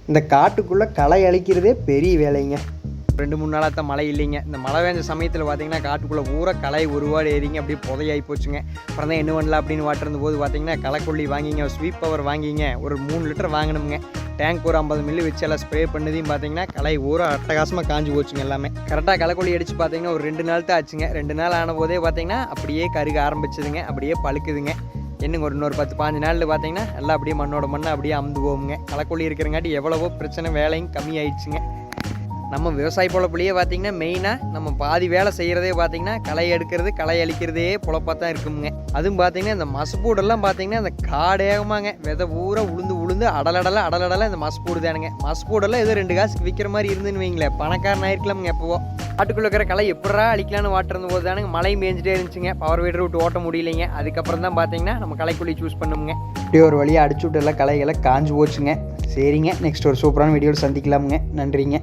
இந்த காட்டுக்குள்ளே களை அழிக்கிறதே பெரிய வேலைங்க. 2-3 நாளாக தான் மழை இல்லைங்க. இந்த மழை பெஞ்ச சமயத்தில் பார்த்தீங்கன்னா காட்டுக்குள்ளே பூரா களை ஒருபாடு ஏறிங்க அப்படியே புதையாகி போச்சுங்க. அப்புறம் தான் என்ன பண்ணலாம் அப்படின்னு வாட்டிருந்த போது பார்த்தீங்கன்னா களைக்கொல்லி வாங்கிங்க, ஸ்வீப் பவர் வாங்கிங்க, ஒரு 3 லிட்டர் வாங்கணுங்க. டேங்க் ஒரு 50 மில்லி வச்சு எல்லாம் ஸ்ப்ரே பண்ணதையும் பார்த்தீங்கன்னா களை ஊரா அட்டகாசமாக காஞ்சி போச்சுங்க. எல்லாமே கரெக்டாக களைக்கொல்லி அடித்து பார்த்தீங்கன்னா ஒரு 2 நாள் தான் ஆச்சுங்க. 2 நாள் ஆன போதே பார்த்தீங்கன்னா அப்படியே கருக ஆரம்பிச்சதுங்க, அப்படியே பழுக்குதுங்க. இன்னும் இன்னொரு 10-15 நாளில் பார்த்தீங்கன்னா எல்லாம் அப்படியே மண்ணோட மண்ணை அப்படியே அமுந்து போகுங்க. களைக்கொல்லி இருக்கிறங்காட்டி எவ்வளவோ பிரச்சனை வேலையும் கம்மி ஆயிடுச்சுங்க. நம்ம விவசாய பொழப்புலையே பார்த்தீங்கன்னா மெயினாக நம்ம பாதி வேலை செய்கிறதே பார்த்தீங்கன்னா களை எடுக்கிறது, களை அழிக்கிறதே பொழப்பாக தான் இருக்குங்க. அதுவும் பார்த்தீங்கன்னா இந்த மசப்பூடெல்லாம் பார்த்தீங்கன்னா இந்த காடேகமாங்க விதை ஊற உளுந்து அடலடலாம் இந்த மசப்பூடு தானுங்க. மசப்பூடெல்லாம் ஏதோ 2 காசுக்கு விற்கிற மாதிரி இருந்துன்னு வைங்களேன், பணக்காரன் ஆயிருக்கலாமுங்க. எப்போவோ காட்டுக்குள்ளே இருக்கிற களை எப்படா அழிக்கலான்னு வாட்டிருந்த போது தானுங்க மழையும் பேஞ்சிட்டே இருந்துச்சுங்க. பவர் வீடர் விட்டு ஓட்ட முடியலைங்க. அதுக்கப்புறம் தான் பார்த்தீங்கன்னா நம்ம களைக்குள்ளி சூஸ் பண்ணுங்க. இப்படி ஒரு வழியாக அடிச்சு விட்டு எல்லாம் களைகளை காஞ்சு போச்சுங்க. சரிங்க, நெக்ஸ்ட் ஒரு சூப்பரான வீடியோவில் சந்திக்கலாமுங்க. நன்றிங்க.